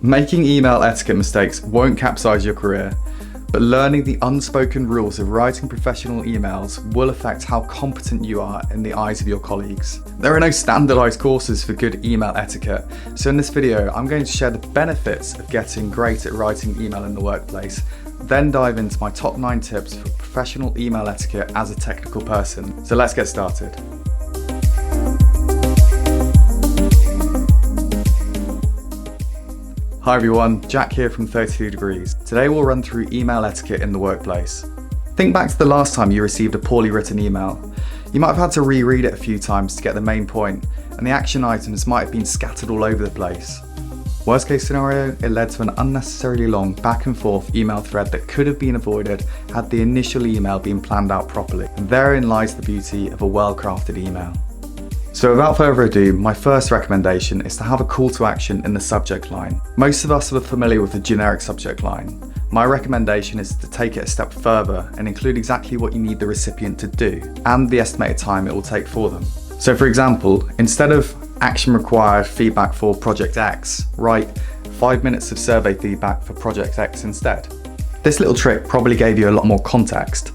Making email etiquette mistakes won't capsize your career, but learning the unspoken rules of writing professional emails will affect how competent you are in the eyes of your colleagues. There are no standardized courses for good email etiquette, so in this video I'm going to share the benefits of getting great at writing email in the workplace, then dive into my top 9 tips for professional email etiquette as a technical person. So let's get started. Hi everyone, Jack here from 32 Degrees. Today we'll run through email etiquette in the workplace. Think back to the last time you received a poorly written email. You might have had to reread it a few times to get the main point, and the action items might have been scattered all over the place. Worst case scenario, it led to an unnecessarily long back and forth email thread that could have been avoided had the initial email been planned out properly. And therein lies the beauty of a well-crafted email. So without further ado, my first recommendation is to have a call to action in the subject line. Most of us are familiar with the generic subject line. My recommendation is to take it a step further and include exactly what you need the recipient to do and the estimated time it will take for them. So for example, instead of action required feedback for Project X, write 5 minutes of survey feedback for Project X instead. This little trick probably gave you a lot more context.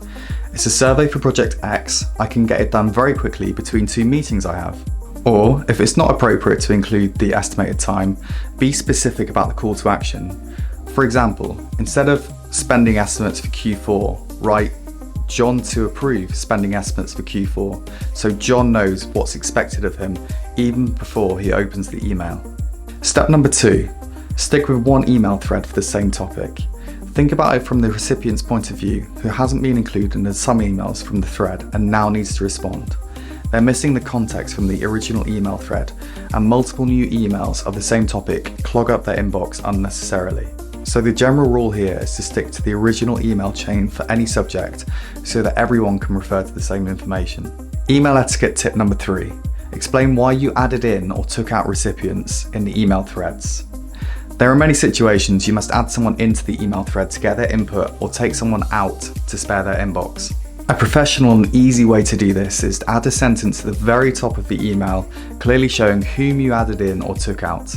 It's a survey for Project X, I can get it done very quickly between 2 meetings I have. Or, if it's not appropriate to include the estimated time, be specific about the call to action. For example, instead of spending estimates for Q4, write John to approve spending estimates for Q4, so John knows what's expected of him even before he opens the email. Step number 2, stick with one email thread for the same topic. Think about it from the recipient's point of view, who hasn't been included in some emails from the thread and now needs to respond. They're missing the context from the original email thread, and multiple new emails of the same topic clog up their inbox unnecessarily. So the general rule here is to stick to the original email chain for any subject so that everyone can refer to the same information. Email etiquette tip number 3. Explain why you added in or took out recipients in the email threads. There are many situations you must add someone into the email thread to get their input or take someone out to spare their inbox. A professional and easy way to do this is to add a sentence at the very top of the email, clearly showing whom you added in or took out.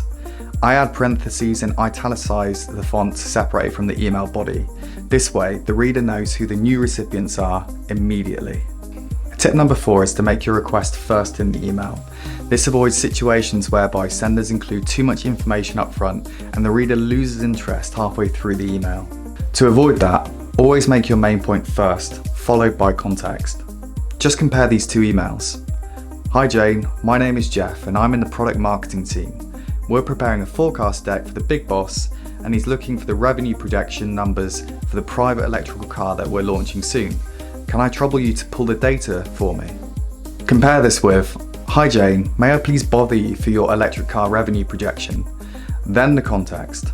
I add parentheses and italicize the font to separate it from the email body. This way, the reader knows who the new recipients are immediately. Tip number 4 is to make your request first in the email. This avoids situations whereby senders include too much information up front and the reader loses interest halfway through the email. To avoid that, always make your main point first, followed by context. Just compare these 2 emails. Hi Jane, my name is Jeff and I'm in the product marketing team. We're preparing a forecast deck for the big boss and he's looking for the revenue projection numbers for the private electrical car that we're launching soon. Can I trouble you to pull the data for me? Compare this with, hi Jane, may I please bother you for your electric car revenue projection? Then the context.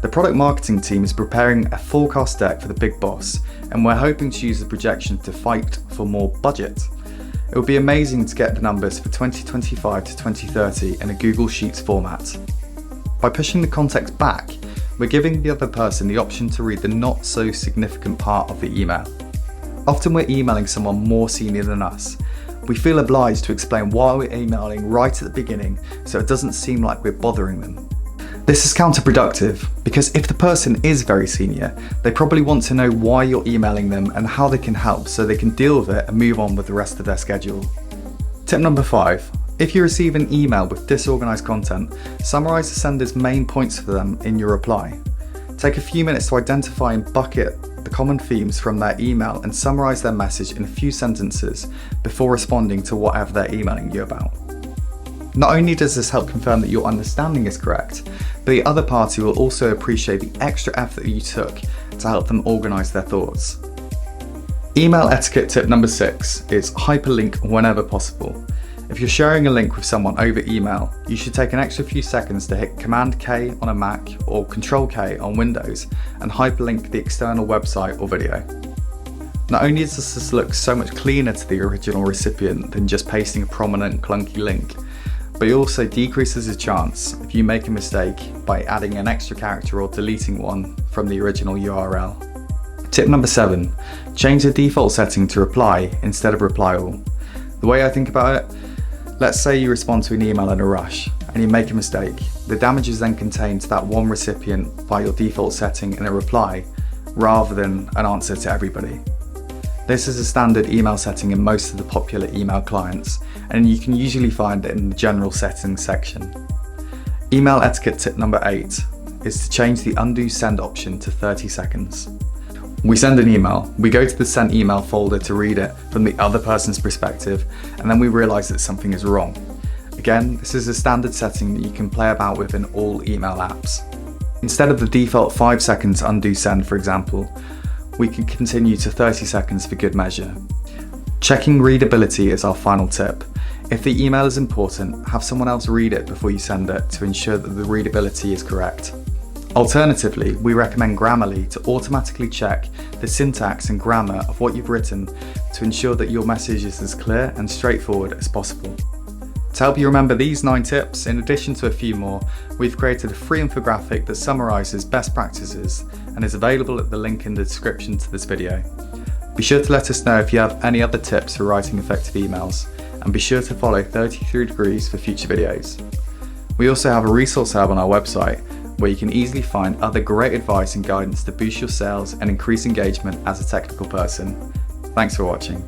The product marketing team is preparing a forecast deck for the big boss and we're hoping to use the projection to fight for more budget. It would be amazing to get the numbers for 2025 to 2030 in a Google Sheets format. By pushing the context back, we're giving the other person the option to read the not so significant part of the email. Often we're emailing someone more senior than us. We feel obliged to explain why we're emailing right at the beginning so it doesn't seem like we're bothering them. This is counterproductive because if the person is very senior, they probably want to know why you're emailing them and how they can help so they can deal with it and move on with the rest of their schedule. Tip number 5. If you receive an email with disorganized content, summarize the sender's main points for them in your reply. Take a few minutes to identify and bucket the common themes from their email and summarize their message in a few sentences before responding to whatever they're emailing you about. Not only does this help confirm that your understanding is correct, but the other party will also appreciate the extra effort that you took to help them organize their thoughts. Email etiquette tip number 6 is hyperlink whenever possible. If you're sharing a link with someone over email, you should take an extra few seconds to hit Command K on a Mac or Control K on Windows and hyperlink the external website or video. Not only does this look so much cleaner to the original recipient than just pasting a prominent clunky link, but it also decreases the chance if you make a mistake by adding an extra character or deleting one from the original URL. Tip number 7, change the default setting to reply instead of reply all. The way I think about it, let's say you respond to an email in a rush and you make a mistake. the damage is then contained to that one recipient by your default setting in a reply, rather than an answer to everybody. This is a standard email setting in most of the popular email clients, and you can usually find it in the general settings section. Email etiquette tip number 8 is to change the undo send option to 30 seconds. We send an email, we go to the sent email folder to read it from the other person's perspective, and then we realise that something is wrong. Again, this is a standard setting that you can play about with in all email apps. Instead of the default 5 seconds undo send, for example, we can continue to 30 seconds for good measure. Checking readability is our final tip. If the email is important, have someone else read it before you send it to ensure that the readability is correct. Alternatively, we recommend Grammarly to automatically check the syntax and grammar of what you've written to ensure that your message is as clear and straightforward as possible. To help you remember these 9 tips, in addition to a few more, we've created a free infographic that summarises best practices and is available at the link in the description to this video. Be sure to let us know if you have any other tips for writing effective emails, and be sure to follow 33 Degrees for future videos. We also have a resource hub on our website where you can easily find other great advice and guidance to boost your sales and increase engagement as a technical person. Thanks for watching.